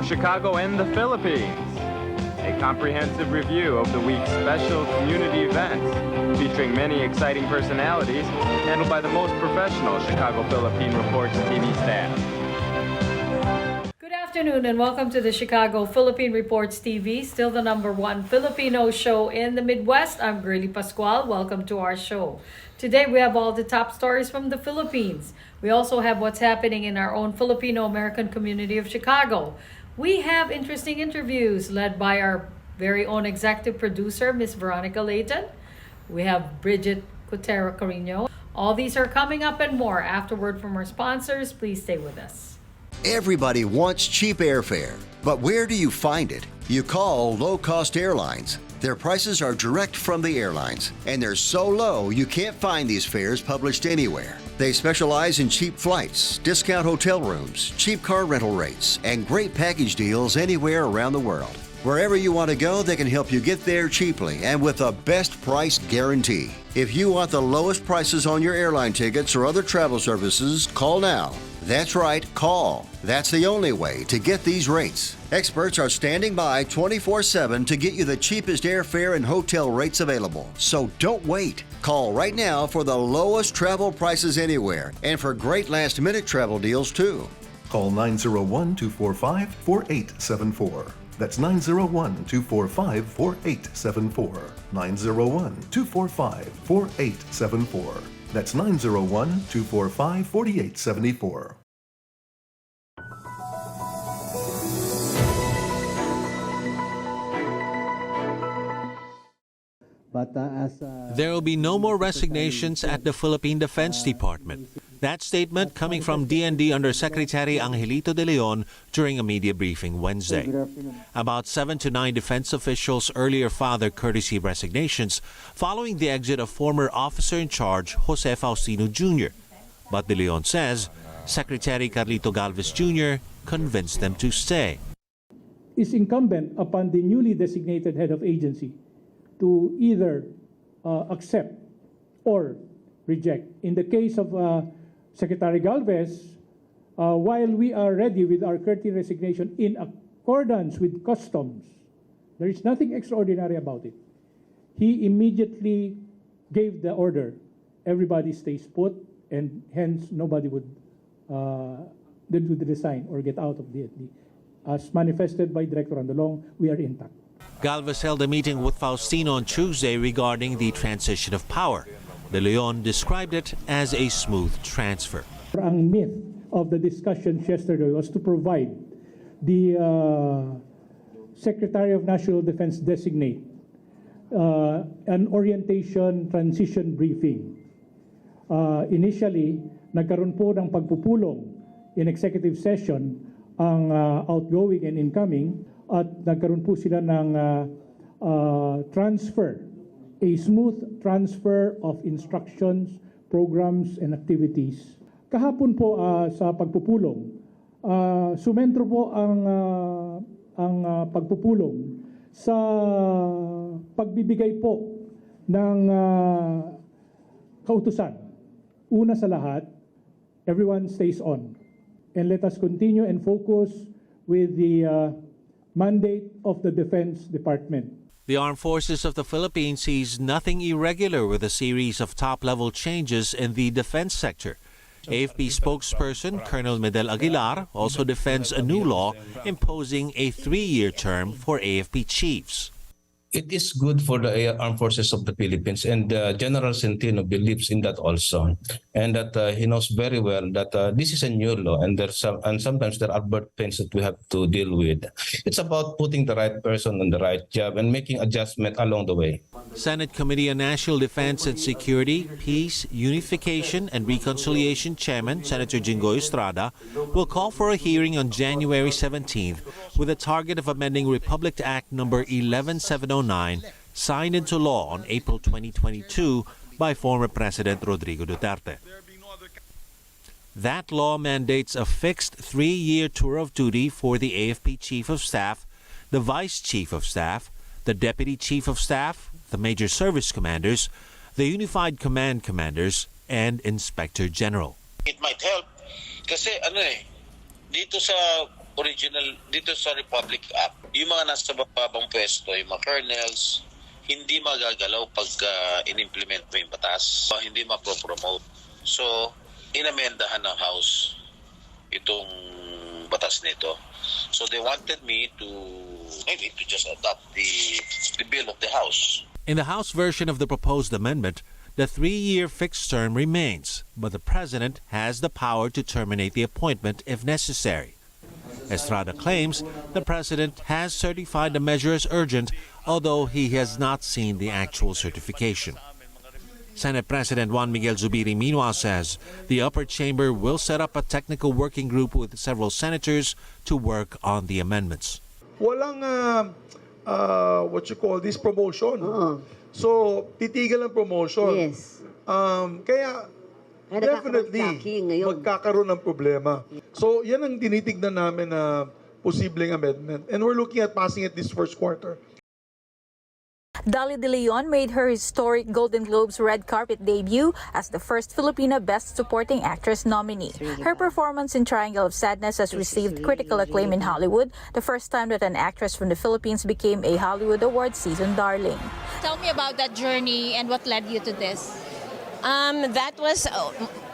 Chicago and the Philippines. A comprehensive review of the week's special community events, featuring many exciting personalities, handled by the most professional Chicago Philippine Reports TV staff. Good afternoon and welcome to the Chicago Philippine Reports TV, still the #1 Filipino show in the Midwest. I'm Girlie Pascual. Welcome to our show. Today we have all the top stories from the Philippines. We also have what's happening in our own Filipino American community of Chicago. We have interesting interviews led by our very own executive producer, Miss Veronica Leighton. We have Brigitte, Cueter, Carino. All these are coming up and more. Afterward from our sponsors, please stay with us. Everybody wants cheap airfare, but where do you find it? You call low-cost airlines. Their prices are direct from the airlines, and they're so low you can't find these fares published anywhere. They specialize in cheap flights, discount hotel rooms, cheap car rental rates, and great package deals anywhere around the world. Wherever you want to go, they can help you get there cheaply and with a best price guarantee. If you want the lowest prices on your airline tickets or other travel services, call now. That's right, call. That's the only way to get these rates. Experts are standing by 24/7 to get you the cheapest airfare and hotel rates available. So don't wait. Call right now for the lowest travel prices anywhere and for great last-minute travel deals too. Call 901-245-4874. That's 901-245-4874. 901-245-4874. That's 901-245-4874. There will be no more resignations at the Philippine Defense Department. That statement coming from DND Undersecretary Angelito de Leon during a media briefing Wednesday. About 7 to 9 defense officials earlier filed their courtesy resignations following the exit of former officer in charge Jose Faustino Jr. But de Leon says Secretary Carlito Galvez Jr. convinced them to stay. It's incumbent upon the newly designated head of agency to either accept or reject. In the case of Secretary Galvez, while we are ready with our courtesy resignation in accordance with customs, there is nothing extraordinary about it. He immediately gave the order, everybody stays put, and hence nobody would resign or get out of the as manifested by Director Andolong, we are intact. Galvez held a meeting with Faustino on Tuesday regarding the transition of power. De Leon described it as a smooth transfer. Ang myth of the discussions yesterday was to provide the Secretary of National Defense designate an orientation transition briefing. Initially, nagkaroon po ng pagpupulong in executive session ang outgoing and incoming at nagkaroon po sila ng transfer, a smooth transfer of instructions, programs, and activities. Kahapon po sa pagpupulong, sumentro po ang pagpupulong sa pagbibigay po ng kautusan. Una sa lahat, everyone stays on. And let us continue and focus with the mandate of the Defense Department. The Armed Forces of the Philippines sees nothing irregular with a series of top-level changes in the defense sector. AFP spokesperson Colonel Medel Aguilar also defends a new law imposing a 3-year term for AFP chiefs. It is good for the Armed Forces of the Philippines, and General Centeno believes in that also, and that he knows very well that this is a new law, and sometimes there are birth pains that we have to deal with. It's about putting the right person on the right job and making adjustment along the way. Senate Committee on National Defense and Security, Peace, Unification, and Reconciliation Chairman Senator Jinggoy Estrada will call for a hearing on January 17th with a target of amending Republic Act No. 11709, signed into law on April 2022 by former President Rodrigo Duterte. That law mandates a fixed 3-year tour of duty for the AFP Chief of Staff, the Vice Chief of Staff, the Deputy Chief of Staff, the Major Service Commanders, the Unified Command Commanders, and Inspector General. It might help kasi dito sa original dito sa Republic Act, yung mga nasa babang pwesto, yung mga colonels, hindi magagalaw pag in-implement mo yung batas, hindi mapropromote. So, inamendahan ng House itong batas nito. So they wanted me to maybe to just adopt the bill of the House. In the House version of the proposed amendment, the 3-year fixed term remains, but the president has the power to terminate the appointment if necessary. Estrada claims the president has certified the measure as urgent, although he has not seen the actual certification. Senate President Juan Miguel Zubiri meanwhile says the upper chamber will set up a technical working group with several senators to work on the amendments. Walang what you call this promotion. So titigil ang promotion. Yes. Kaya definitely magkakaroon ng problema. So yan ang tinitignan namin na posibleng amendment, and we're looking at passing it this first quarter. Dali De Leon made her historic Golden Globes red carpet debut as the first Filipina Best Supporting Actress nominee. Her performance in Triangle of Sadness has received critical acclaim in Hollywood, the first time that an actress from the Philippines became a Hollywood Awards season darling. Tell me about that journey and what led you to this. That was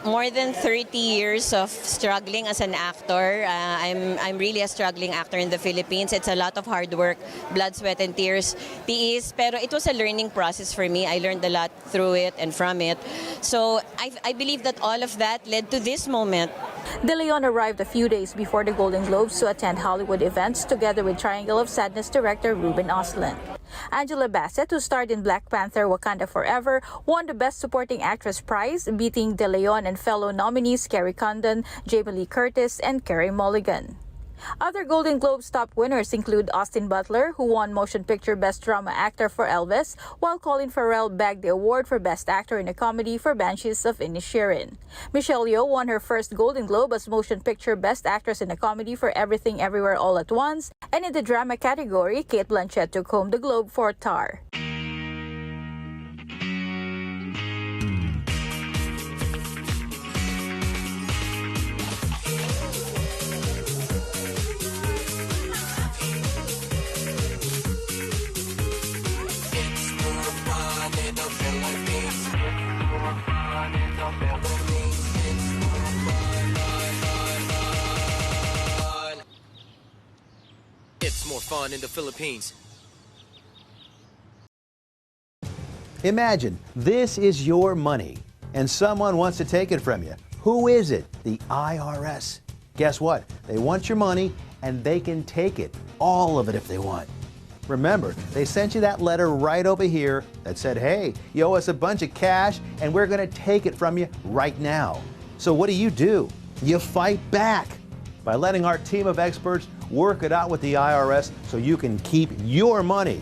more than 30 years of struggling as an actor. I'm really a struggling actor in the Philippines. It's a lot of hard work, blood, sweat, and tears. Tiis, pero it was a learning process for me. I learned a lot through it and from it. So I believe that all of that led to this moment. De Leon arrived a few days before the Golden Globes to attend Hollywood events together with Triangle of Sadness director Ruben Ostlund. Angela Bassett, who starred in Black Panther Wakanda Forever, won the Best Supporting Actress prize, beating De Leon and fellow nominees Carrie Condon, Jamie Lee Curtis, and Carey Mulligan. Other Golden Globes top winners include Austin Butler, who won Motion Picture Best Drama Actor for Elvis, while Colin Farrell bagged the award for Best Actor in a Comedy for Banshees of Inisherin. Michelle Yeoh won her first Golden Globe as Motion Picture Best Actress in a Comedy for Everything Everywhere All at Once, and in the drama category, Cate Blanchett took home the Globe for Tar. It's more fun in the Philippines. Imagine this is your money and someone wants to take it from you. Who is it? The IRS. Guess what? They want your money and they can take it, all of it if they want. Remember, they sent you that letter right over here that said, hey, you owe us a bunch of cash and we're going to take it from you right now. So what do? You fight back by letting our team of experts work it out with the IRS so you can keep your money.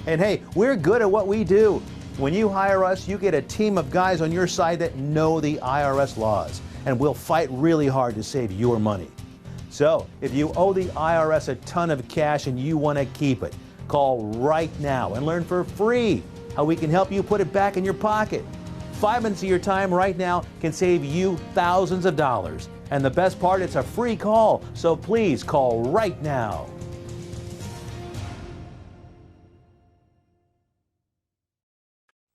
And hey, we're good at what we do. When you hire us, you get a team of guys on your side that know the IRS laws, and we'll fight really hard to save your money. So, if you owe the IRS a ton of cash and you want to keep it, call right now and learn for free how we can help you put it back in your pocket. 5 minutes of your time right now can save you thousands of dollars. And the best part, it's a free call, so please call right now.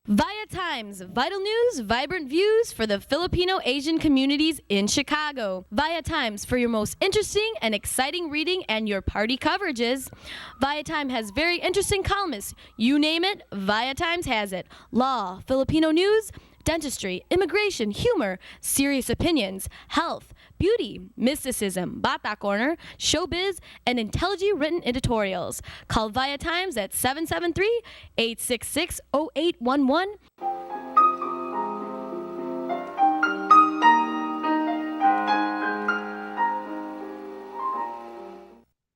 ViaTimes, vital news, vibrant views for the Filipino Asian communities in Chicago. ViaTimes for your most interesting and exciting reading and your party coverages. ViaTime has very interesting columnists. You name it, ViaTimes has it. Law, Filipino news, dentistry, immigration, humor, serious opinions, health, beauty, mysticism, Bata Corner, showbiz, and intelligently written editorials. Call ViaTimes at 773-866-0811.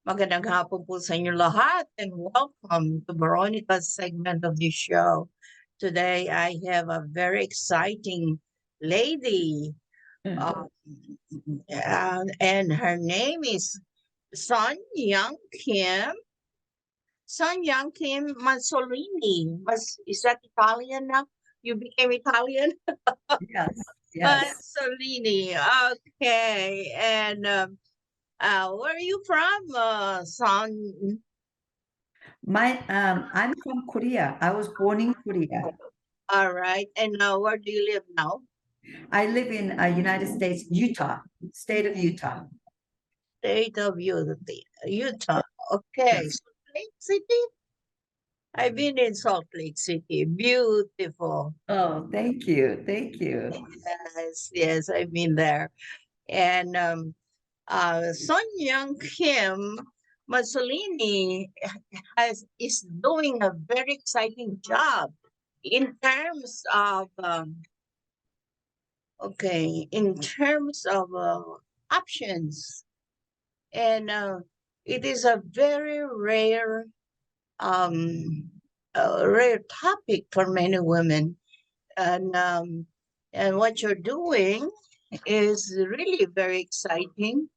Magandang hapon po sa inyo lahat and welcome to Veronica's segment of the show. Today I have a very exciting lady. And her name is Yong Kim-Manzolini. Is that Italian now? You became Italian? Yes. Manzolini. Okay. And Where are you from, son? I'm from Korea. I was born in Korea. All right. And where do you live now? I live in United States, Utah, state of Utah. State of Utah. Okay. Yes. Salt Lake City? I've been in Salt Lake City. Beautiful. Oh, thank you. Thank you. Yes, I've been there. And Son Young Kim Manzolini is doing a very exciting job in terms of options, and it is a very rare topic for many women, and what you're doing is really very exciting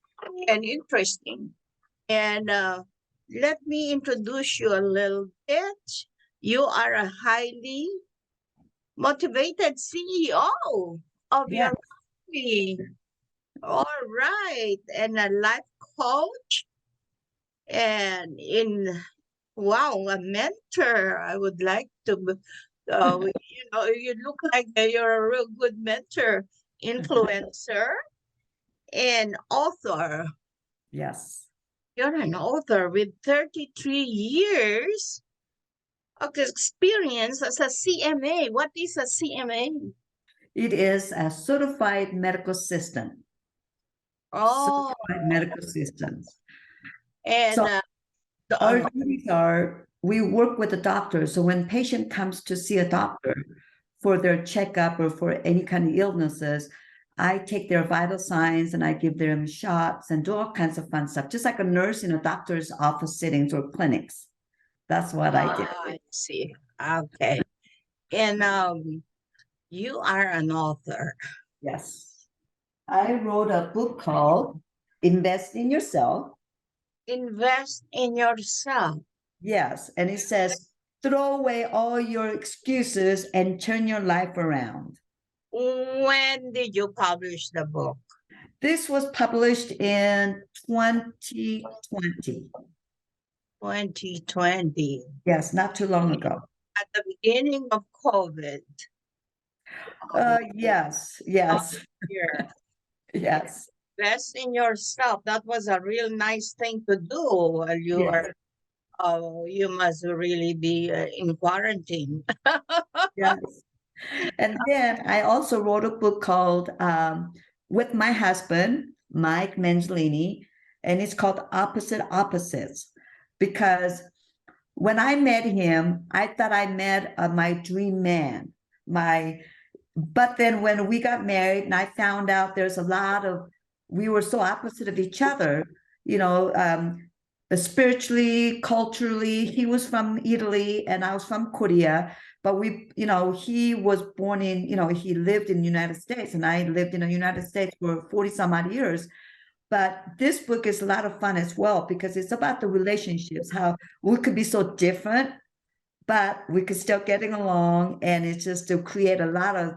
and interesting. And let me introduce you a little bit. You are a highly motivated CEO of Yes. your company. All right. And a life coach and a mentor. I would like to, you look like you're a real good mentor, influencer, and author. Yes. You're an author with 33 years of experience as a CMA. What is a CMA? It is a certified medical assistant. Oh. Certified medical assistants. And so our duties are, we work with the doctor. So when patient comes to see a doctor for their checkup or for any kind of illnesses, I take their vital signs and I give them shots and do all kinds of fun stuff, just like a nurse in a doctor's office sittings or clinics. That's what I do. I see. Okay. And you are an author. Yes. I wrote a book called Invest in Yourself. Invest in yourself. Yes. And it says, throw away all your excuses and turn your life around. When did you publish the book? This was published in 2020. 2020. Yes, not too long ago. At the beginning of COVID. Yes. Yes. Yes. Invest in yourself. That was a real nice thing to do. You must really be in quarantine. Yes. And then I also wrote a book called with my husband, Mike Manzolini, and it's called Opposite Opposites, because when I met him, I thought I met my dream man. But then when we got married and I found out we were so opposite of each other, spiritually, culturally. He was from Italy and I was from Korea, but he was born in, he lived in the United States and I lived in the United States for 40 some odd years. But this book is a lot of fun as well, because it's about the relationships, how we could be so different, but we could still getting along. And it's just to create a lot of,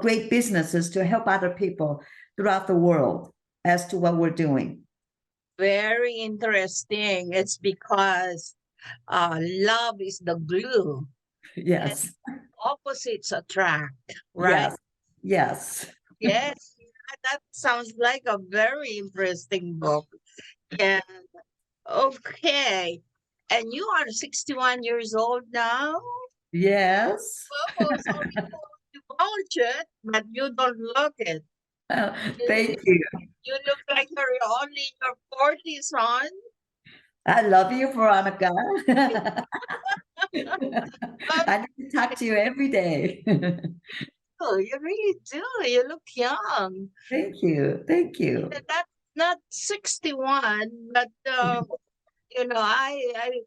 great businesses to help other people throughout the world as to what we're doing. Very interesting. It's because love is the glue. Yes. And opposites attract, right? Yes. Yes. That sounds like a very interesting book. And okay. And you are 61 years old now? Yes. Oh, sorry to divulge it, but you don't look it. Thank you. You look like you're only in your 40s, hon. I love you, Veronica. I need to talk to you every day. Oh, you really do. You look young. Thank you. Thank you. That's not 61, but I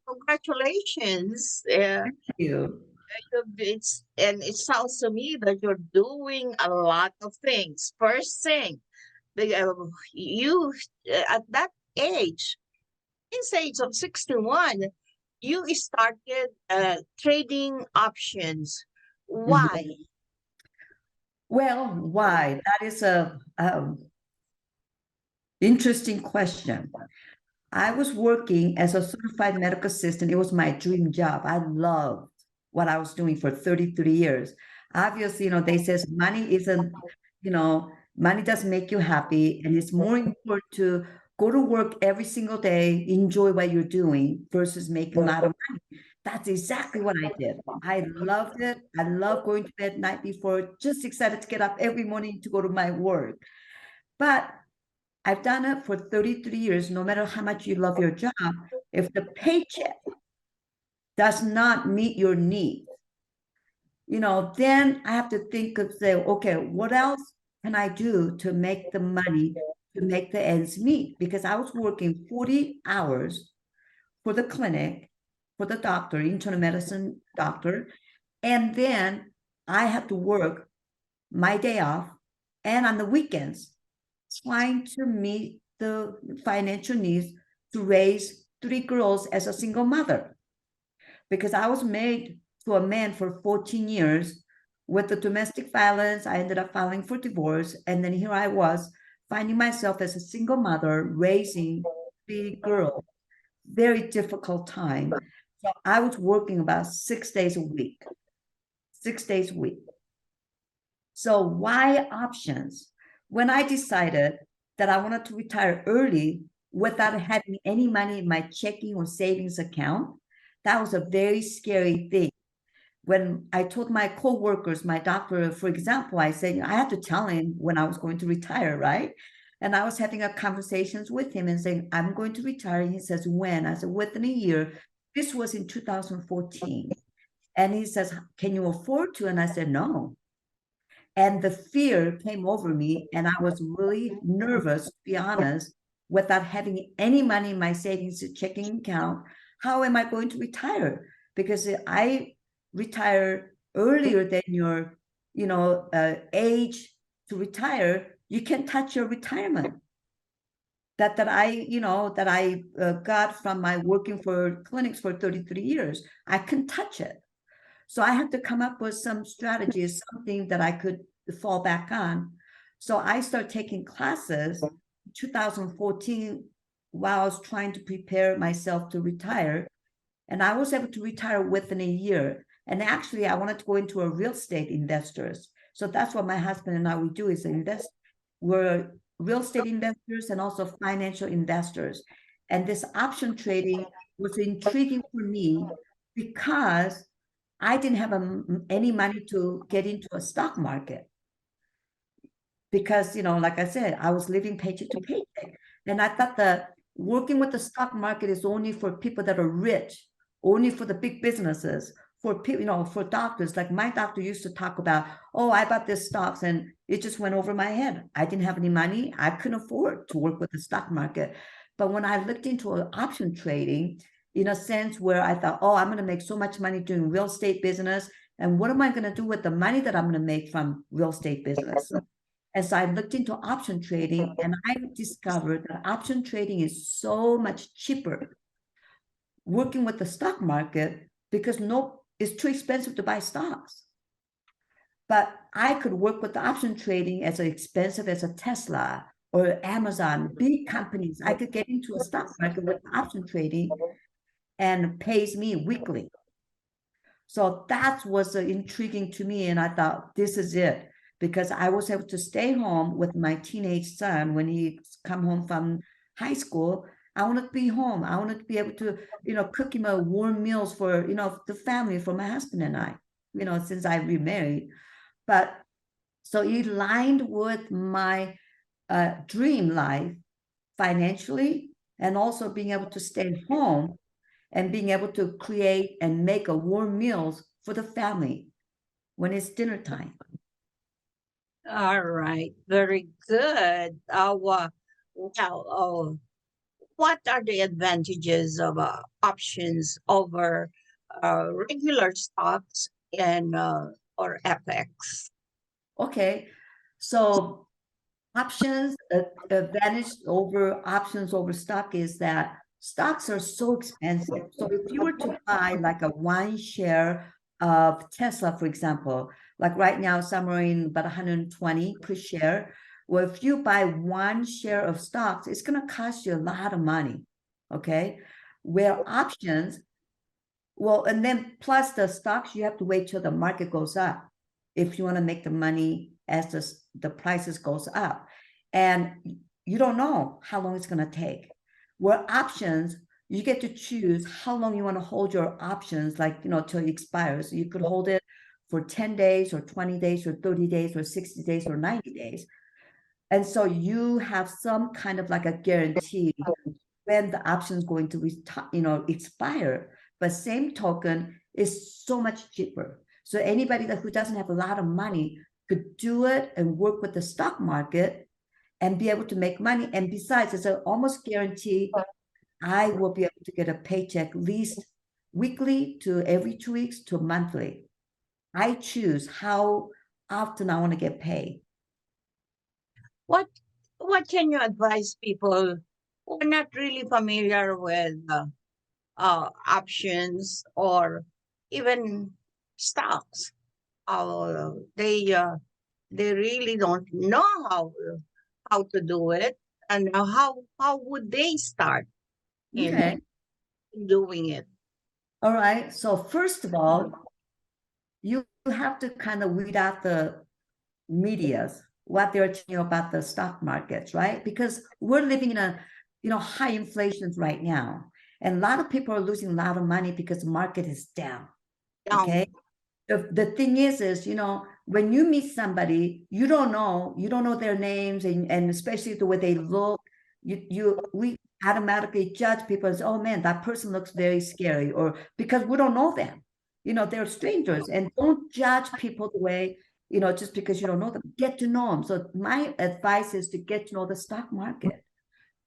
congratulations. Thank you. And it sounds to me that you're doing a lot of things. First thing, you at that age, this age of 61, you started trading options. Why? Well, why? That is Interesting question. I was working as a certified medical assistant. It was my dream job. I loved what I was doing for 33 years. Obviously, they says money isn't, money doesn't make you happy. And it's more important to go to work every single day, enjoy what you're doing versus making a lot of money. That's exactly what I did. I loved it. I love going to bed night before, just excited to get up every morning to go to my work. But I've done it for 33 years. No matter how much you love your job, if the paycheck does not meet your needs, then I have to think of say, okay, what else can I do to make the money, to make the ends meet? Because I was working 40 hours for the clinic, for the doctor, internal medicine doctor, and then I have to work my day off and on the weekends, trying to meet the financial needs to raise 3 girls as a single mother. Because I was married to a man for 14 years with the domestic violence. I ended up filing for divorce. And then here I was finding myself as a single mother raising 3 girls. Very difficult time. So I was working about 6 days a week. 6 days a week. So why options? When I decided that I wanted to retire early without having any money in my checking or savings account, that was a very scary thing. When I told my co-workers, my doctor, for example, I said, I had to tell him when I was going to retire, right? And I was having a conversations with him and saying, I'm going to retire. And he says, when? I said, within a year. This was in 2014. And he says, can you afford to? And I said, no. And the fear came over me, and I was really nervous, to be honest, without having any money in my savings checking account. How am I going to retire? Because I retire earlier than your, age to retire. You can touch your retirement. That I got from my working for clinics for 33 years. I can touch it. So I had to come up with some strategies, something that I could fall back on. So I started taking classes in 2014 while I was trying to prepare myself to retire. And I was able to retire within a year. And actually, I wanted to go into a real estate investors. So that's what my husband and I would do is invest. We're real estate investors and also financial investors. And this option trading was intriguing for me because I didn't have any money to get into a stock market because, like I said, I was living paycheck to paycheck. And I thought that working with the stock market is only for people that are rich, only for the big businesses, for people, for doctors. Like my doctor used to talk about, oh, I bought this stocks and it just went over my head. I didn't have any money. I couldn't afford to work with the stock market. But when I looked into option trading, in a sense where I thought, oh, I'm going to make so much money doing real estate business. And what am I going to do with the money that I'm going to make from real estate business? And so I looked into option trading and I discovered that option trading is so much cheaper working with the stock market because it's too expensive to buy stocks. But I could work with the option trading as expensive as a Tesla or Amazon, big companies. I could get into a stock market with option trading and pays me weekly. So that was intriguing to me. And I thought, this is it. Because I was able to stay home with my teenage son when he come home from high school. I wanted to be home. I wanted to be able to, cook him a warm meals for, the family, for my husband and I, since I remarried. But so it aligned with my dream life financially and also being able to stay home and being able to create and make a warm meals for the family when it's dinner time. All right, very good. What are the advantages of options over regular stocks and or FX? Okay, so options, advantage over options over stock is that stocks are so expensive. So if you were to buy like a 1 share of Tesla, for example, like right now, somewhere in about 120 per share. Well, if you buy one share of stocks, it's going to cost you a lot of money. Okay. Where options, well, and then plus the stocks, you have to wait till the market goes up if you want to make the money as the prices goes up. And you don't know how long it's going to take. Where options, you get to choose how long you want to hold your options, like, till it expires. You could hold it for 10 days or 20 days or 30 days or 60 days or 90 days. And so you have some kind of like a guarantee when the option is going to expire. But same token is so much cheaper. So anybody who doesn't have a lot of money could do it and work with the stock market and be able to make money. And besides, it's an almost guarantee I will be able to get a paycheck at least weekly to every 2 weeks to monthly. I choose how often I want to get paid. What can you advise people who are not really familiar with options or even stocks? They really don't know how to do it, and how would they start in doing it? All right. So first of all, you have to kind of weed out the medias, what they're telling you about the stock markets, right? Because we're living in a high inflation right now, and a lot of people are losing a lot of money because the market is down. Okay. The thing is when you meet somebody, you don't know their names, and especially the way they look, we automatically judge people as, oh man, that person looks very scary, or because we don't know them. They're strangers, and don't judge people the way, just because you don't know them. Get to know them. So my advice is to get to know the stock market.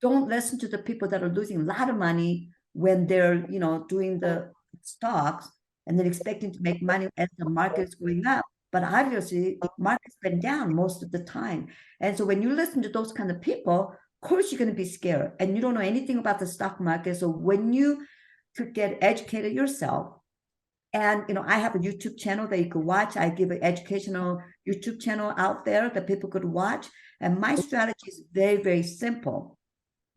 Don't listen to the people that are losing a lot of money when they're, doing the stocks and then expecting to make money as the market's going up. But obviously, the market's been down most of the time. And so when you listen to those kind of people, of course, you're going to be scared, and you don't know anything about the stock market. So when you could get educated yourself, and I have a YouTube channel that you could watch. I give an educational YouTube channel out there that people could watch. And my strategy is very, very simple,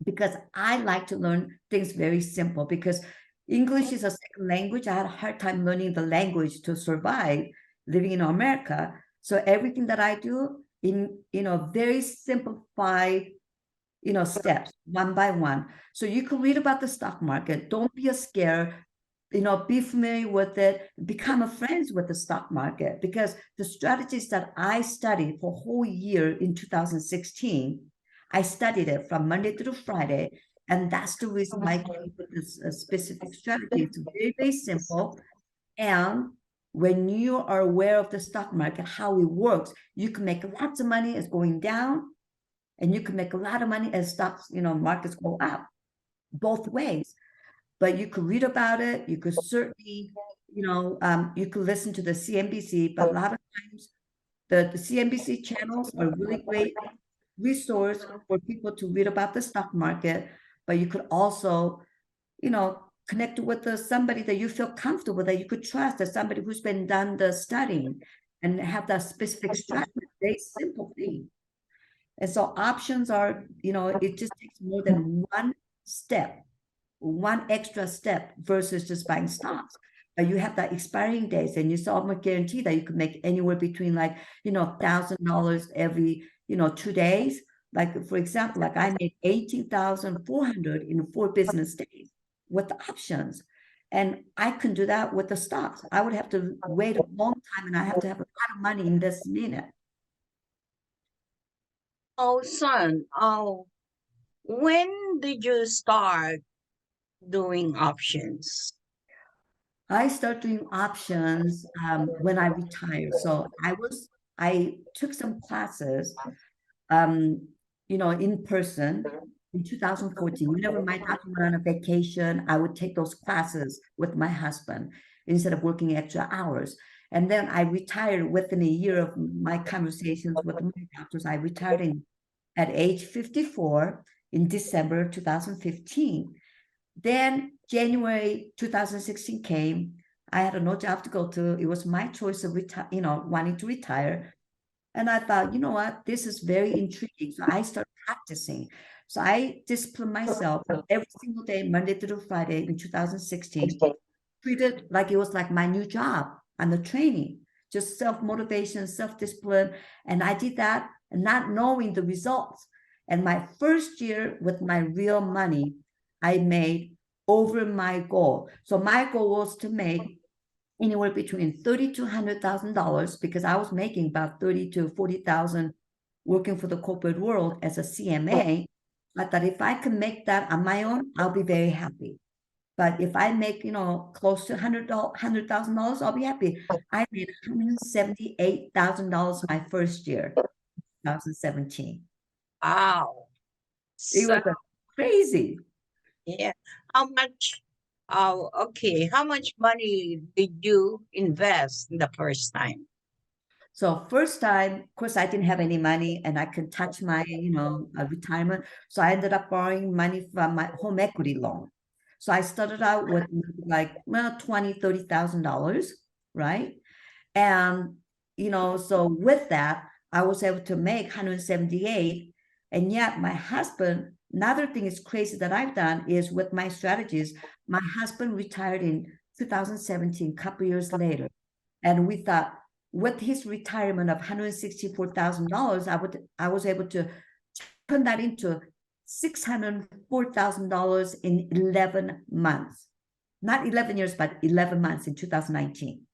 because I like to learn things very simple, because English is a second language. I had a hard time learning the language to survive living in America. So everything that I do in, very simplified, steps, one by one. So you can read about the stock market. Don't be scared. Be familiar with it, become a friends with the stock market, because the strategies that I studied for a whole year in 2016, I studied it from Monday through Friday. And that's the reason why I came up with this specific strategy. It's very, very simple. And when you are aware of the stock market, how it works, you can make lots of money as going down, and you can make a lot of money as stocks, markets go up, both ways. But you could read about it. You could certainly, you could listen to the CNBC, but a lot of times the CNBC channels are really great resource for people to read about the stock market. But you could also, connect with somebody that you feel comfortable, that you could trust, as somebody who's been done the studying and have that specific strategy. Very simple thing. And so options are, it just takes more than one extra step versus just buying stocks. But you have that expiring days, and you almost guarantee that you could make anywhere between $1,000 every 2 days. Like, for example, I made $18,400 in 4 business days with the options, and I can do that with the stocks. I would have to wait a long time, and I have to have a lot of money in this minute. Oh, son, when did you start doing options? I started doing options when I retired. So I took some classes, in person in 2014. Whenever my husband went on a vacation, I would take those classes with my husband instead of working extra hours. And then I retired within a year of my conversations with my doctors. I retired at age 54 in December 2015. Then January 2016 came. I had no job to go to. It was my choice of wanting to retire. And I thought, you know what, this is very intriguing. So I started practicing. So I disciplined myself every single day, Monday through Friday in 2016, treated like it was like my new job and the training, just self-motivation, self-discipline. And I did that not knowing the results. And my first year with my real money, I made over my goal. So my goal was to make anywhere between $30,000 to $100,000 because I was making about 30 to 40,000 working for the corporate world as a CMA. I thought if I can make that on my own, I'll be very happy. But if I make, close to $100,000, I'll be happy. I made $178,000 my first year, 2017. Wow. It was crazy. Yeah. How much? Oh, okay. How much money did you invest in the first time? So first time, of course, I didn't have any money and I could touch my, retirement. So I ended up borrowing money from my home equity loan. So I started out with like, well, $20,000, $30,000, right? And, so with that, I was able to make 178. And yet my husband, another thing is crazy that I've done is with my strategies, my husband retired in 2017, a couple years later. And we thought with his retirement of $164,000, I was able to turn that into $604,000 in 11 months. Not 11 years, but 11 months in 2019.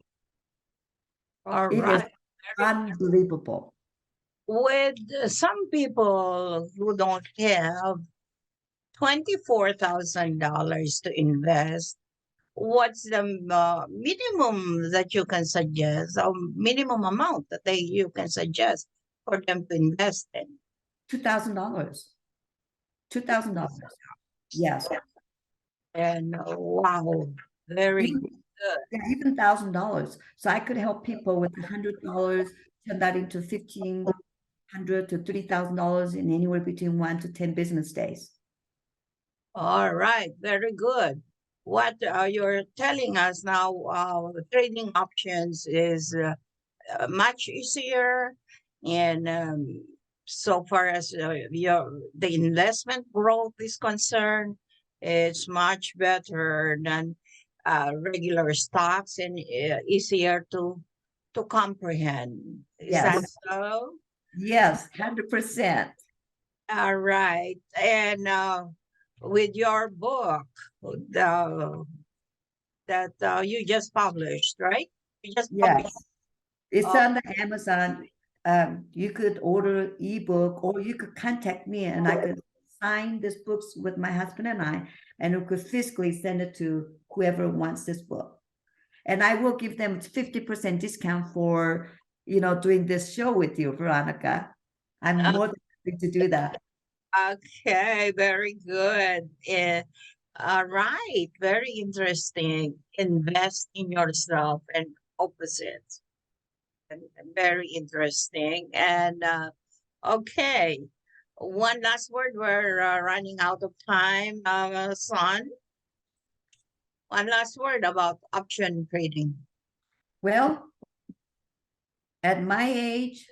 All It right. is unbelievable. With some people who don't have $24,000 to invest, what's the minimum that you can suggest, or minimum amount that you can suggest for them to invest in? $2,000. $2,000. Yes. And wow, very Even, good. yeah, even $1,000. So I could help people with $100, turn that into $1,500 to $3,000 in anywhere between 1 to 10 business days. All right, very good. What you're telling us now, trading options is much easier, and so far as the investment growth is concerned, it's much better than regular stocks and easier to comprehend. Is that so? Yes, 100%. All right, and with your book that you just published, right? You just published. It's on the Amazon. You could order ebook or you could contact me and I could sign these books with my husband and I, and we could physically send it to whoever wants this book. And I will give them 50% discount for, doing this show with you, Veronica. I'm more than happy to do that. Okay, very good. All right, very interesting. Invest in yourself and opposites. And very interesting. And okay, one last word. We're running out of time, son. One last word about option trading. Well, at my age,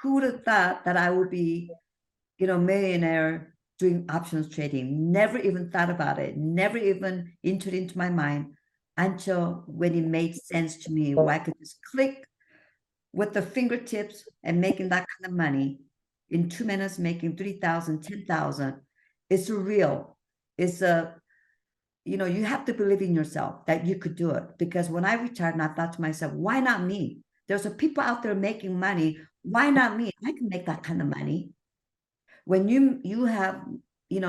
who would have thought that I would be, millionaire doing options trading? Never even thought about it. Never even entered into my mind until when it made sense to me, where I could just click with the fingertips and making that kind of money in 2 minutes, making 3,000, 10,000. It's real. It's you have to believe in yourself that you could do it. Because when I retired, and I thought to myself, why not me? There's people out there making money. Why not me? I can make that kind of money. When you have,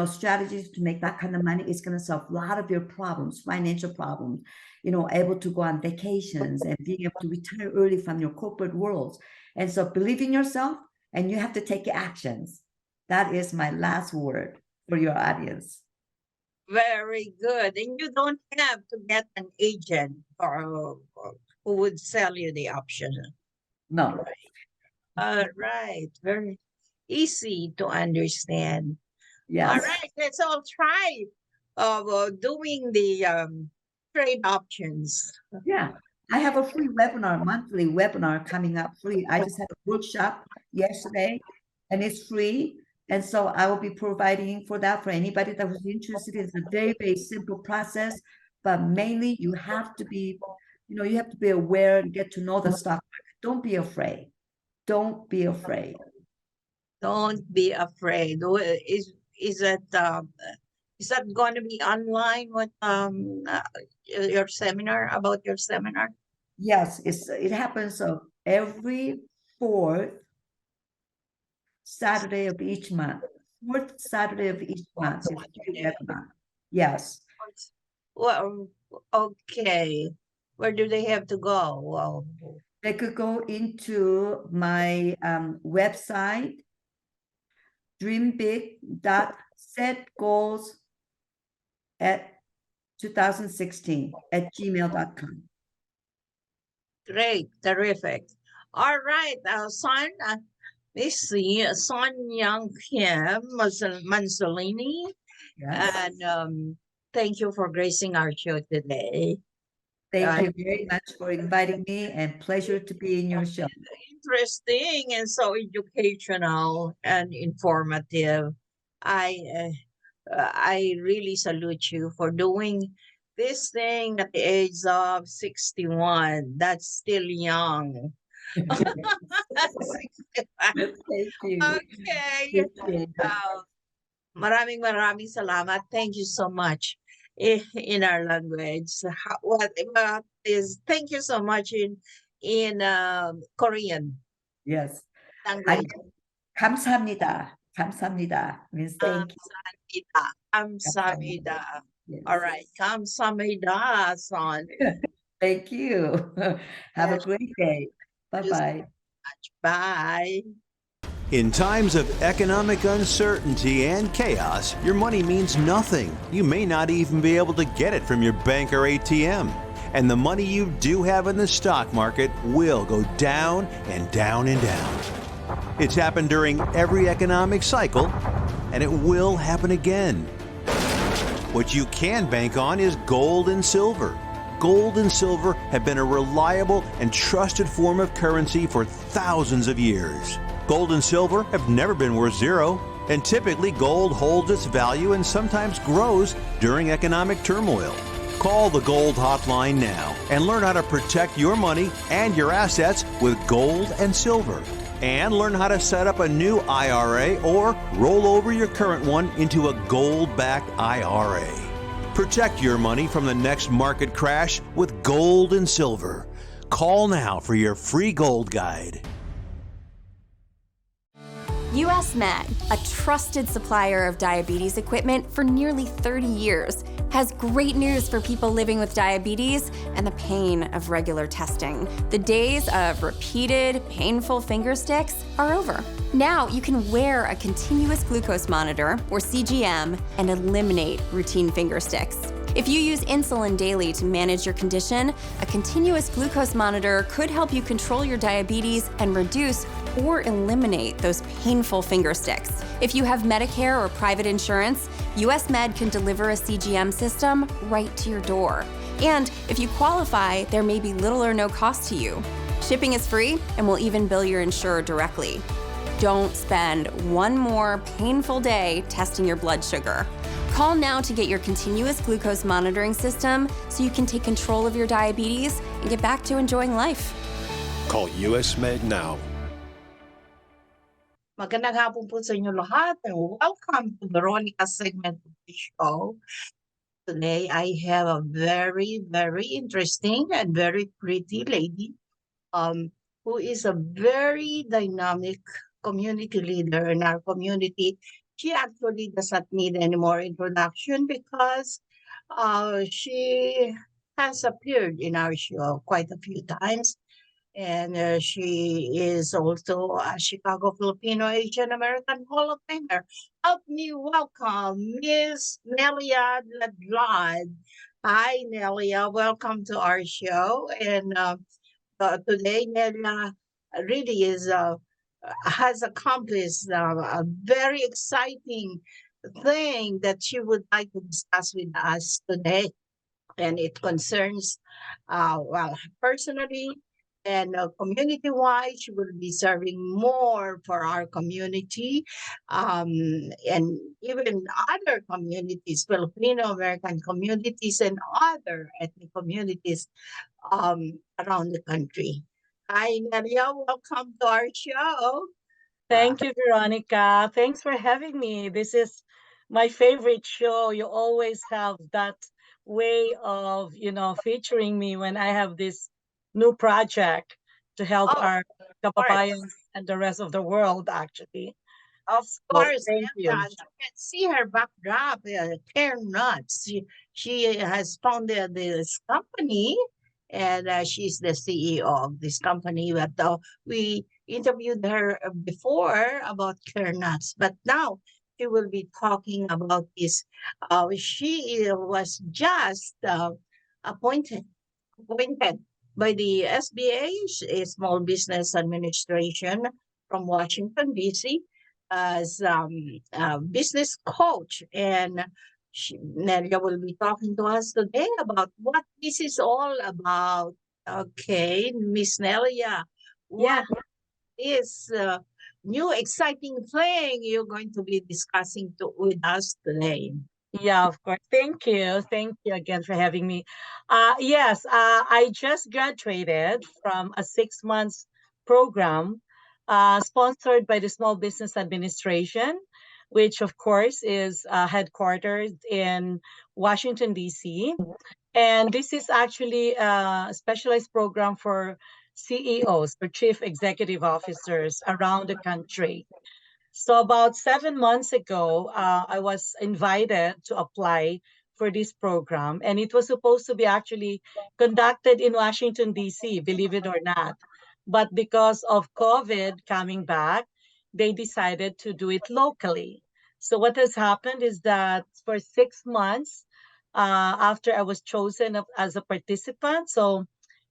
strategies to make that kind of money, it's going to solve a lot of your problems, financial problems, able to go on vacations and being able to retire early from your corporate worlds. And so believe in yourself and you have to take actions. That is my last word for your audience. Very good. And you don't have to get an agent or who would sell you the option. No. All right. Very easy to understand. Yes. All right. Let's all try doing the trade options. Yeah. I have a free webinar, monthly webinar coming up free. I just had a workshop yesterday and it's free. And so I will be providing for that for anybody that was interested. It's a very, very simple process, but mainly you have to be, you have to be aware and get to know the stock market. Don't be afraid. Don't be afraid. Don't be afraid. Is that going to be online? What your seminar about your seminar? Yes, it happens every fourth Saturday of each month. Fourth Saturday of each month. Yes. Well, okay. Where do they have to go? Well, they could go into my website, dreambig.setgoals at 2016 @gmail.com. Great, terrific. All right, son, Miss Son Yong Kim-Manzolini, yes. And thank you for gracing our show today. Thank you very much for inviting me, and pleasure to be in your show. Interesting and so educational and informative. I really salute you for doing this thing at the age of 61. That's still young. Thank you. Okay. Maraming salamat. Thank you so much in our language. Thank you so much in Korean? Yes. Language. 감사합니다. 감사합니다 means thank you. 감사합니다. Yes. All right. 감사합니다, son. Thank you. Have a great day. Bye-bye. Bye. In times of economic uncertainty and chaos, your money means nothing. You may not even be able to get it from your bank or ATM. And the money you do have in the stock market will go down and down and down. It's happened during every economic cycle, and it will happen again. What you can bank on is gold and silver. Gold and silver have been a reliable and trusted form of currency for thousands of years. Gold and silver have never been worth zero, and typically gold holds its value and sometimes grows during economic turmoil. Call the Gold Hotline now and learn how to protect your money and your assets with gold and silver. And learn how to set up a new IRA or roll over your current one into a gold-backed IRA. Protect your money from the next market crash with gold and silver. Call now for your free gold guide. US Med, a trusted supplier of diabetes equipment for nearly 30 years, has great news for people living with diabetes and the pain of regular testing. The days of repeated, painful finger sticks are over. Now you can wear a continuous glucose monitor, or CGM, and eliminate routine finger sticks. If you use insulin daily to manage your condition, a continuous glucose monitor could help you control your diabetes and reduce or eliminate those painful finger sticks. If you have Medicare or private insurance, US Med can deliver a CGM system right to your door. And if you qualify, there may be little or no cost to you. Shipping is free, and we'll even bill your insurer directly. Don't spend one more painful day testing your blood sugar. Call now to get your continuous glucose monitoring system so you can take control of your diabetes and get back to enjoying life. Call US Med now. Magandang hapon po sa inyo lahat and welcome to Veronica's segment of the show. Today I have a very, very interesting and very pretty lady who is a very dynamic community leader in our community. She actually does not need any more introduction because she has appeared in our show quite a few times. And she is also a Chicago Filipino Asian American Hall of Famer. Help me welcome Miss Nelia Ladlad. Hi, Nelia. Welcome to our show. And today, Nelia really has accomplished a very exciting thing that she would like to discuss with us today. and it concerns, well, personally and community-wise, she will be serving more for our community, and even other communities, Filipino American communities, and other ethnic communities around the country. Hi, Nelia. Welcome to our show. Thank you, Veronica. Thanks for having me. This is my favorite show. You always have that way of, featuring me when I have this new project to help Oh, our of course. kababayans and the rest of the world, actually. Of So, course, thank you. and you can see her backdrop, Care Nuts. She has founded this company, and she's the CEO of this company. But we interviewed her before about Care Nuts, but now she will be talking about this. She was just appointed by the SBA, Small Business Administration from Washington, D.C., as a business coach. And Nelia will be talking to us today about what this is all about. Okay, Miss Nelia, what is new exciting thing you're going to be discussing with us today? Yeah, of course. Thank you. Thank you again for having me. Yes, I just graduated from a 6 months program sponsored by the Small Business Administration, which of course is headquartered in Washington, D.C. And this is actually a specialized program for CEOs, for Chief Executive Officers around the country. So about 7 months ago, I was invited to apply for this program, and it was supposed to be actually conducted in Washington, D.C., believe it or not. But because of COVID coming back, they decided to do it locally. So what has happened is that for 6 months, after I was chosen as a participant, so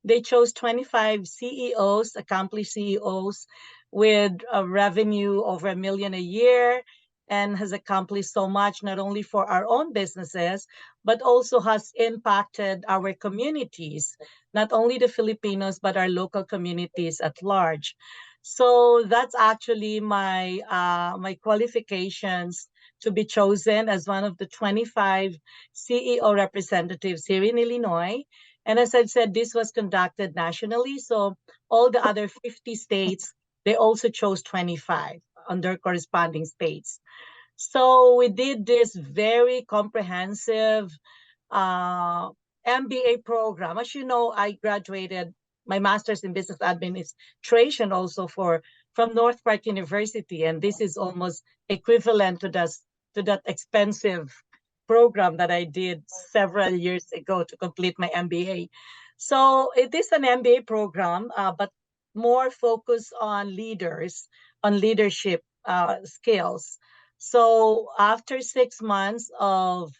they chose 25 CEOs, accomplished CEOs, with a revenue over $1 million a year, and has accomplished so much not only for our own businesses, but also has impacted our communities, not only the Filipinos, but our local communities at large. So that's actually my my qualifications to be chosen as one of the 25 CEO representatives here in Illinois. And as I've said, this was conducted nationally. So all the other 50 states, they also chose 25 on their corresponding states. So we did this very comprehensive MBA program. As you know, I graduated my master's in business administration also from North Park University, and this is almost equivalent to that expensive program that I did several years ago to complete my MBA. So it is an MBA program, but more focus on leaders, on leadership skills. So after 6 months of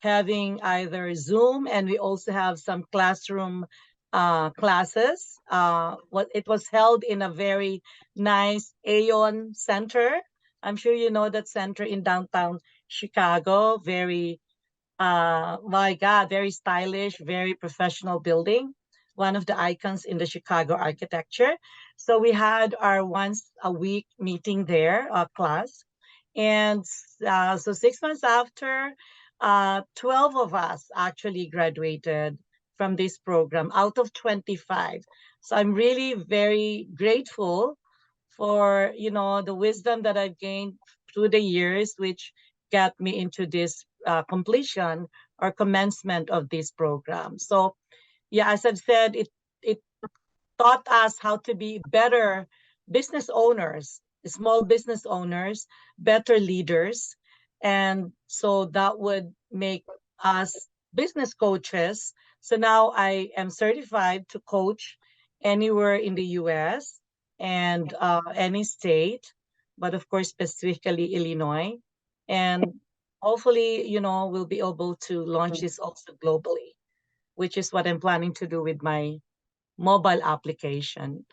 having either Zoom, and we also have some classroom classes, it was held in a very nice Aeon Center. I'm sure you know that center in downtown Chicago. Very my God, very stylish, very professional building, one of the icons in the Chicago architecture. So we had our once a week meeting there, class. And so 6 months after, 12 of us actually graduated from this program out of 25. So I'm really very grateful for, the wisdom that I've gained through the years, which got me into this completion or commencement of this program. So yeah, as I've said, it taught us how to be better business owners, small business owners, better leaders. And so that would make us business coaches. So now I am certified to coach anywhere in the US and any state, but of course, specifically Illinois. And hopefully, we'll be able to launch this also globally, which is what I'm planning to do with my mobile application.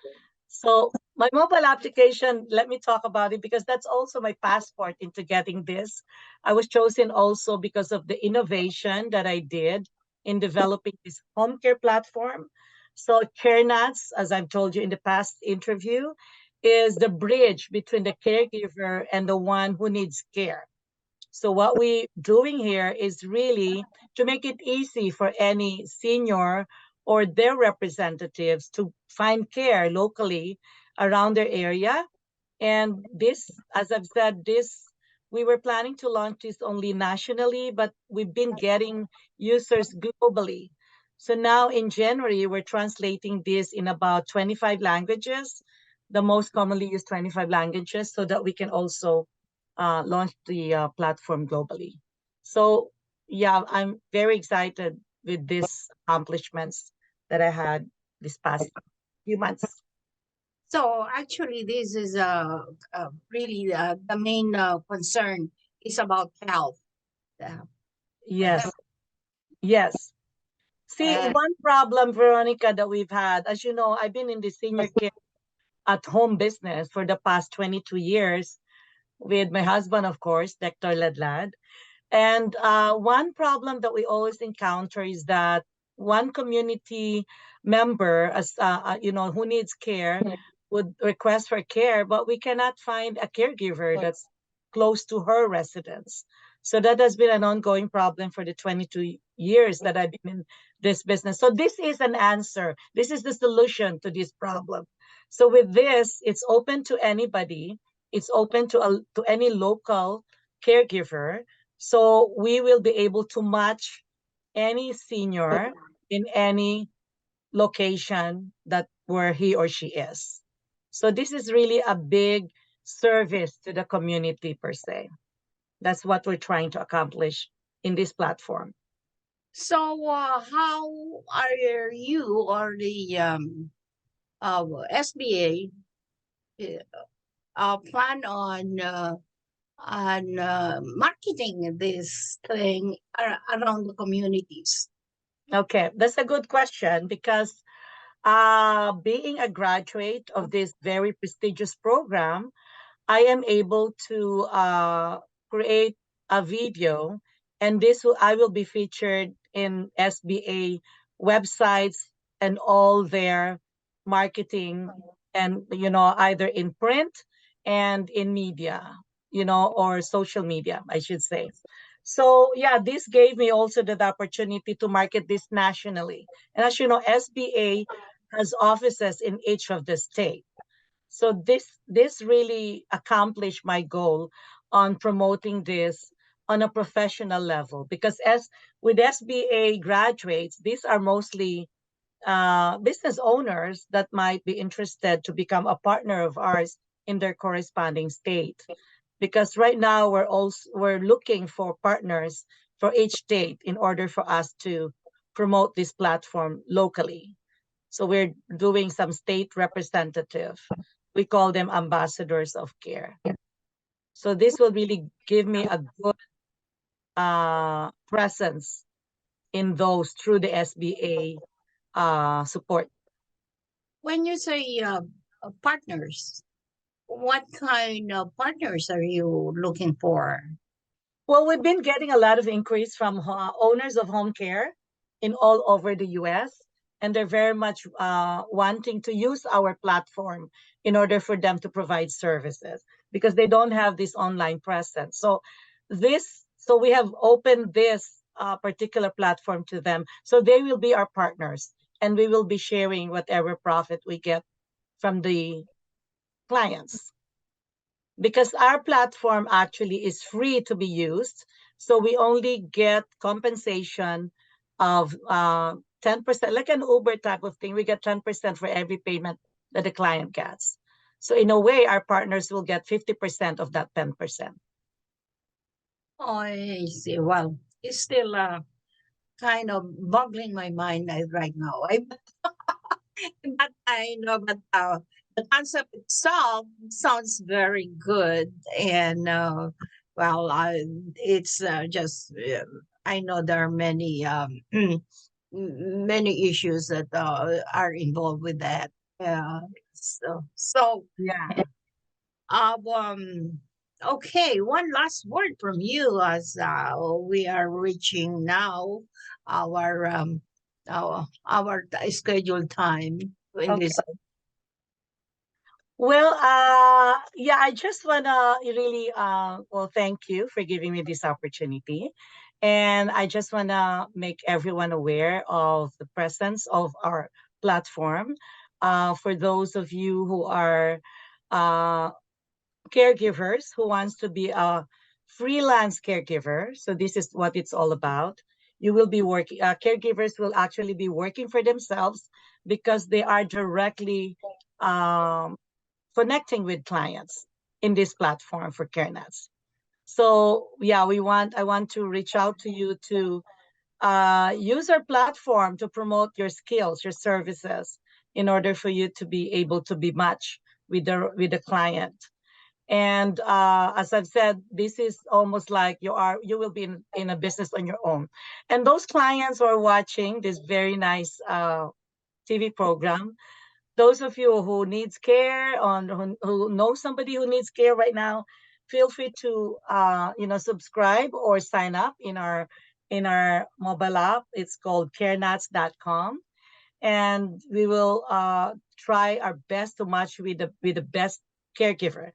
So my mobile application, let me talk about it because that's also my passport into getting this. I was chosen also because of the innovation that I did in developing this home care platform. So CareNats, as I've told you in the past interview, is the bridge between the caregiver and the one who needs care. So what we're doing here is really to make it easy for any senior or their representatives to find care locally around their area. And this, as I've said, we were planning to launch this only nationally, but we've been getting users globally. So now in January, we're translating this in about 25 languages, the most commonly used 25 languages, so that we can also launch the platform globally. So yeah, I'm very excited with these accomplishments that I had this past few months. So actually, this is really the main concern is about health. Yes, yes. See, one problem, Veronica, that we've had, as you know, I've been in the senior care at home business for the past 22 years with my husband, of course, Dr. Ladlad. And one problem that we always encounter is that one community member, as who needs care, would request for care, but we cannot find a caregiver that's close to her residence. So that has been an ongoing problem for the 22 years that I've been in this business. So this is an answer. This is the solution to this problem. So with this, it's open to anybody. It's open to any local caregiver. So we will be able to match any senior in any location that where he or she is. So this is really a big service to the community per se. That's what we're trying to accomplish in this platform. So how are you or the SBA plan on marketing this thing around the communities? Okay, that's a good question because being a graduate of this very prestigious program, I am able to create a video, and I will be featured in SBA websites and all their marketing, and either in print and in media, or social media, I should say. So yeah, this gave me also the opportunity to market this nationally. And as you know, SBA has offices in each of the states. So this really accomplished my goal on promoting this on a professional level, because as with SBA graduates, these are mostly business owners that might be interested to become a partner of ours in their corresponding state. Because right now we're looking for partners for each state in order for us to promote this platform locally. So we're doing some state representative. We call them ambassadors of care. So this will really give me a good presence in those through the SBA support. When you say partners, what kind of partners are you looking for? Well, we've been getting a lot of inquiries from owners of home care in all over the U.S., and they're very much wanting to use our platform in order for them to provide services because they don't have this online presence. So we have opened this particular platform to them. So they will be our partners, and we will be sharing whatever profit we get from the clients. Because our platform actually is free to be used, so we only get compensation of 10%, like an Uber type of thing. We get 10% for every payment that the client gets. So in a way, our partners will get 50% of that 10%. Oh, I see. Well, it's still kind of boggling my mind right now. But I know, but the concept itself sounds very good, and it's just I know there are many many issues that are involved with that. So yeah. Okay, one last word from you as we are reaching now our scheduled time in this. Well, yeah, I just wanna really, well, thank you for giving me this opportunity. And I just wanna make everyone aware of the presence of our platform. For those of you who are caregivers who wants to be a freelance caregiver, so this is what it's all about. You will be working, caregivers will actually be working for themselves because they are directly connecting with clients in this platform for CareNets. So yeah, I want to reach out to you to use our platform to promote your skills, your services, in order for you to be able to be matched with the client. And as I've said, this is almost like you will be in a business on your own. And those clients who are watching this very nice TV program, those of you who needs care, who know somebody who needs care right now, feel free to subscribe or sign up in our mobile app. It's called carenats.com, and we will try our best to match with the best caregiver.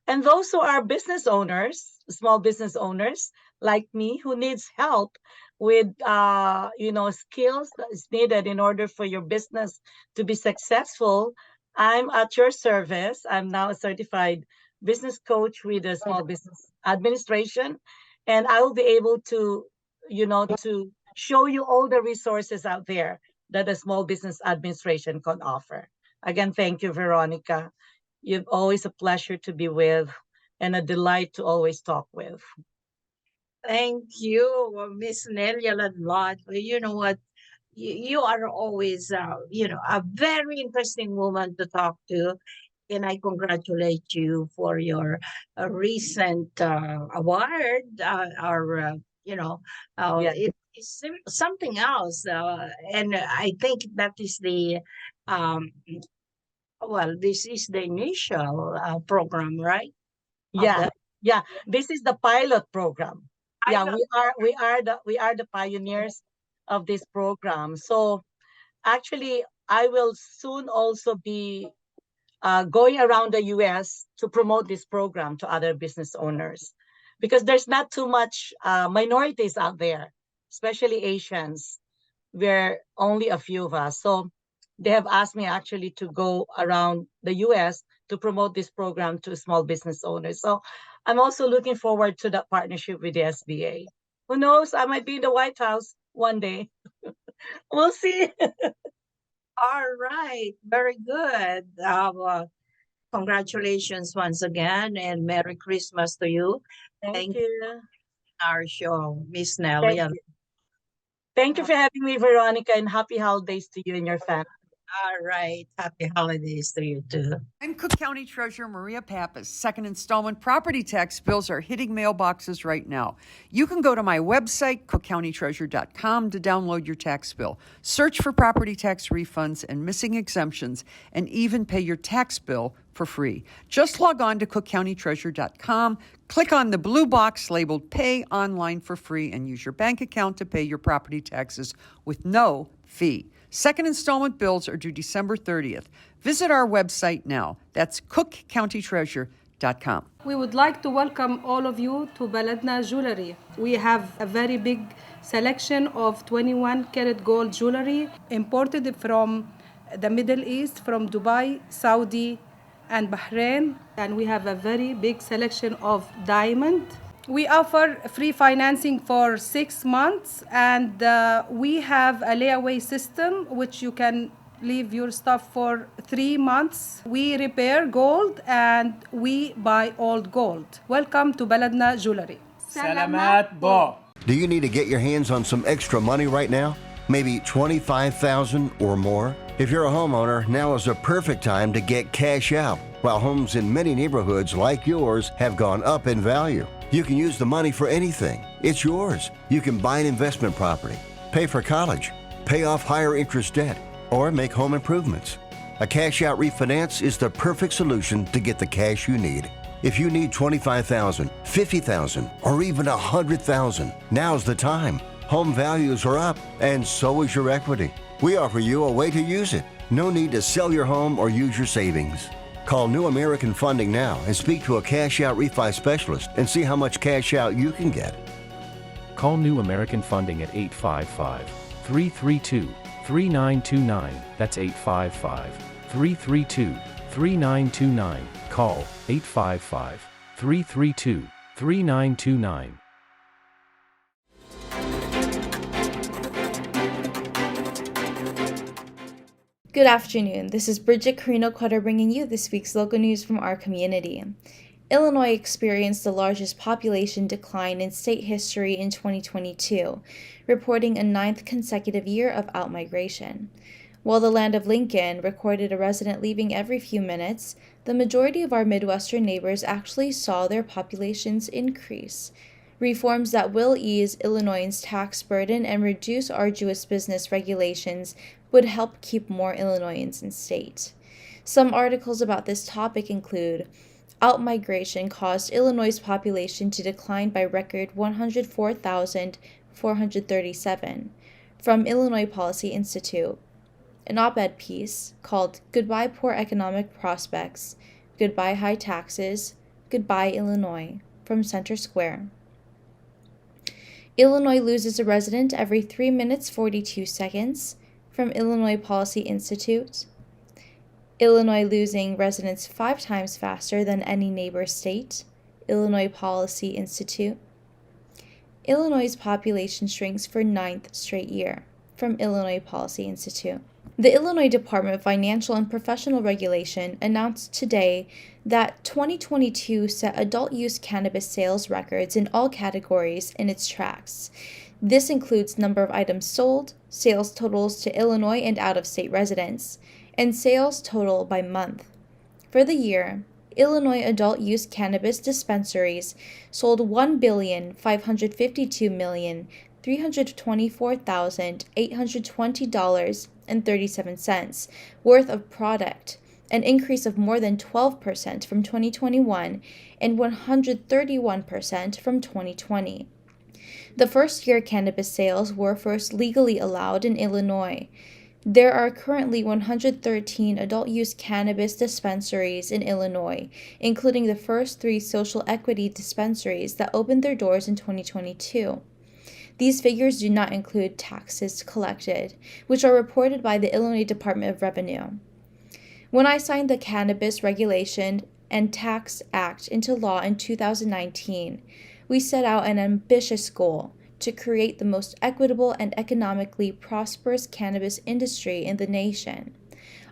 And those who are business owners, small business owners like me, who needs help with skills that is needed in order for your business to be successful, I'm at your service. I'm now a certified business coach with a small business administration, and I will be able to to show you all the resources out there that a small business administration can offer. Again, thank you, Veronica. You're always a pleasure to be with and a delight to always talk with. Thank you, Miss Nelia Ladlot. You know what? You are always, a very interesting woman to talk to. And I congratulate you for your recent award, it is something else. And I think that is the, this is the initial program, right? Yeah, this is the pilot program. Yeah, we are the pioneers of this program. So actually, I will soon also be going around the U.S. to promote this program to other business owners, because there's not too much minorities out there, especially Asians. We're only a few of us. So they have asked me actually to go around the U.S. to promote this program to small business owners. So I'm also looking forward to that partnership with the SBA. Who knows? I might be in the White House one day. We'll see. All right. Very good. Congratulations once again, and Merry Christmas to you. Thank you. Our show, Miss Nelia. Thank you for having me, Veronica, and happy holidays to you and your family. All right. Happy holidays to you too. I'm Cook County Treasurer Maria Pappas. Second installment property tax bills are hitting mailboxes right now. You can go to my website, cookcountytreasurer.com, to download your tax bill. Search for property tax refunds and missing exemptions, and even pay your tax bill for free. Just log on to cookcountytreasurer.com, click on the blue box labeled Pay Online for Free, and use your bank account to pay your property taxes with no fee. Second installment bills are due December 30th. Visit our website now. That's cookcountytreasurer.com. We would like to welcome all of you to Baladna Jewelry. We have a very big selection of 21 karat gold jewelry imported from the Middle East, from Dubai, Saudi, and Bahrain. And we have a very big selection of diamond. We offer free financing for 6 months, and we have a layaway system which you can leave your stuff for 3 months. We repair gold and we buy old gold. Welcome to Baladna Jewelry. Salamat po. Do you need to get your hands on some extra money right now? Maybe $25,000 or more? If you're a homeowner, now is the perfect time to get cash out. While homes in many neighborhoods like yours have gone up in value, you can use the money for anything. It's yours. You can buy an investment property, pay for college, pay off higher interest debt, or make home improvements. A cash-out refinance is the perfect solution to get the cash you need. If you need $25,000, $50,000, or even $100,000, now's the time. Home values are up, and so is your equity. We offer you a way to use it. No need to sell your home or use your savings. Call New American Funding now and speak to a cash-out refi specialist and see how much cash out you can get. Call New American Funding at 855-332-3929. That's 855-332-3929. Call 855-332-3929. Good afternoon. This is Brigitte, Carino, Cueter bringing you this week's local news from our community. Illinois experienced the largest population decline in state history in 2022, reporting a 9th consecutive year of outmigration. While the land of Lincoln recorded a resident leaving every few minutes, the majority of our Midwestern neighbors actually saw their populations increase. Reforms that will ease Illinois' tax burden and reduce arduous business regulations would help keep more Illinoisans in state. Some articles about this topic include outmigration caused Illinois' population to decline by record 104,437 from Illinois Policy Institute. An op-ed piece called Goodbye Poor Economic Prospects, Goodbye High Taxes, Goodbye Illinois from Center Square. Illinois loses a resident every 3 minutes 42 seconds from Illinois Policy Institute. Illinois losing residents 5 times faster than any neighbor state, Illinois Policy Institute. Illinois' population shrinks for 9th straight year, from Illinois Policy Institute. The Illinois Department of Financial and Professional Regulation announced today that 2022 set adult-use cannabis sales records in all categories in its tracks. This includes number of items sold, sales totals to Illinois and out-of-state residents, and sales total by month. For the year, Illinois adult-use cannabis dispensaries sold $1,552,324,820.37 worth of product, an increase of more than 12% from 2021 and 131% from 2020. The first-year cannabis sales were first legally allowed in Illinois. There are currently 113 adult-use cannabis dispensaries in Illinois, including the first 3 social equity dispensaries that opened their doors in 2022. These figures do not include taxes collected, which are reported by the Illinois Department of Revenue. When I signed the Cannabis Regulation and Tax Act into law in 2019, we set out an ambitious goal to create the most equitable and economically prosperous cannabis industry in the nation.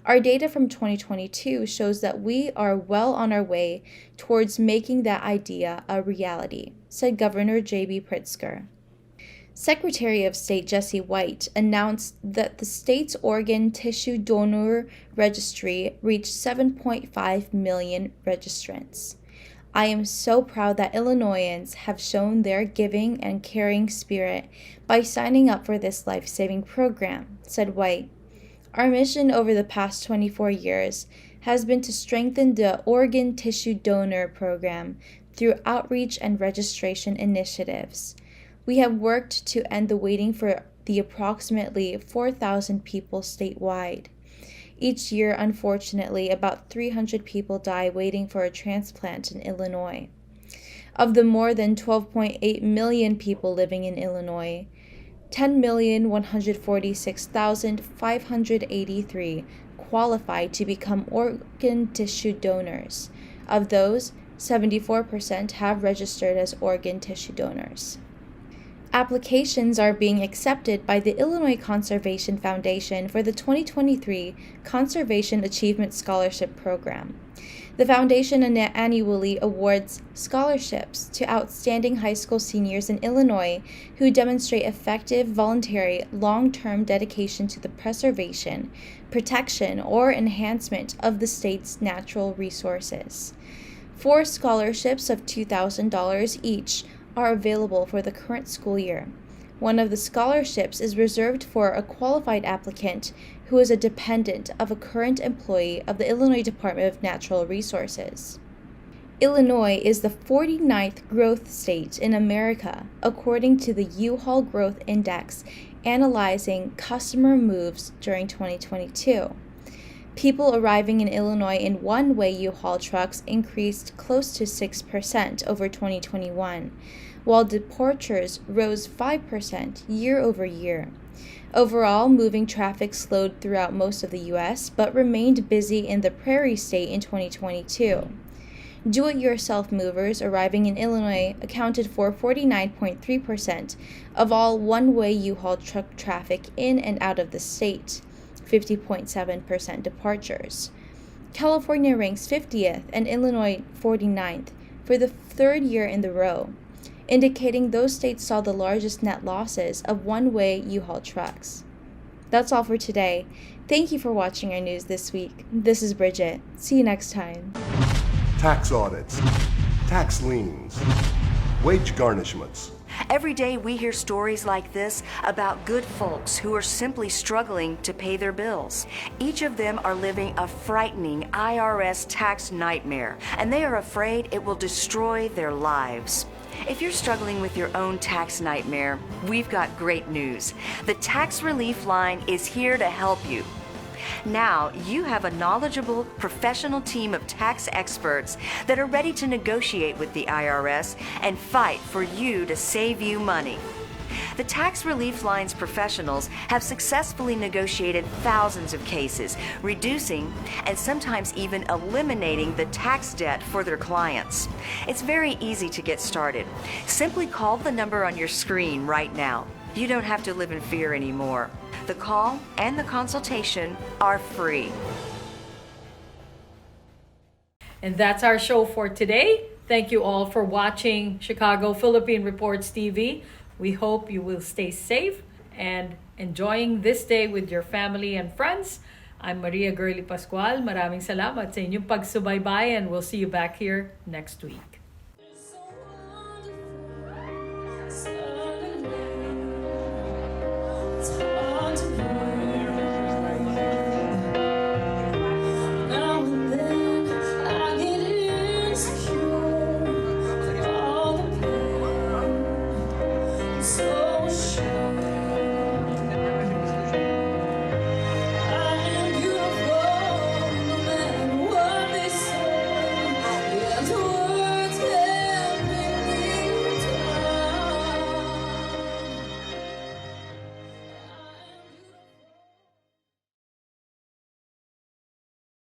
Our data from 2022 shows that we are well on our way towards making that idea a reality, said Governor J.B. Pritzker. Secretary of State Jesse White announced that the state's organ tissue donor registry reached 7.5 million registrants. I am so proud that Illinoisans have shown their giving and caring spirit by signing up for this life-saving program, said White. Our mission over the past 24 years has been to strengthen the organ tissue donor program through outreach and registration initiatives. We have worked to end the waiting for the approximately 4,000 people statewide. Each year, unfortunately, about 300 people die waiting for a transplant in Illinois. Of the more than 12.8 million people living in Illinois, 10,146,583 qualify to become organ tissue donors. Of those, 74% have registered as organ tissue donors. Applications are being accepted by the Illinois Conservation Foundation for the 2023 Conservation Achievement Scholarship Program. The foundation annually awards scholarships to outstanding high school seniors in Illinois who demonstrate effective, voluntary, long-term dedication to the preservation, protection, or enhancement of the state's natural resources. 4 scholarships of $2,000 each are available for the current school year. One of the scholarships is reserved for a qualified applicant who is a dependent of a current employee of the Illinois Department of Natural Resources. Illinois is the 49th growth state in America, according to the U-Haul Growth Index, analyzing customer moves during 2022. People arriving in Illinois in one-way U-Haul trucks increased close to 6% over 2021, while departures rose 5% year over year. Overall, moving traffic slowed throughout most of the U.S., but remained busy in the Prairie State in 2022. Do-it-yourself movers arriving in Illinois accounted for 49.3% of all one-way U-Haul truck traffic in and out of the state, 50.7% departures. California ranks 50th and Illinois 49th for the third year in the row, indicating those states saw the largest net losses of one-way U-Haul trucks. That's all for today. Thank you for watching our news this week. This is Brigitte. See you next time. Tax audits, tax liens, wage garnishments. Every day we hear stories like this about good folks who are simply struggling to pay their bills. Each of them are living a frightening IRS tax nightmare, and they are afraid it will destroy their lives. If you're struggling with your own tax nightmare, we've got great news. The Tax Relief Line is here to help you. Now, you have a knowledgeable, professional team of tax experts that are ready to negotiate with the IRS and fight for you to save you money. The Tax Relief Line's professionals have successfully negotiated thousands of cases, reducing and sometimes even eliminating the tax debt for their clients. It's very easy to get started. Simply call the number on your screen right now. You don't have to live in fear anymore. The call and the consultation are free. And that's our show for today. Thank you all for watching Chicago Philippine Reports TV. We hope you will stay safe and enjoying this day with your family and friends. I'm Maria Girly Pascual. Maraming salamat sa inyong pagsubaybay and we'll see you back here next week.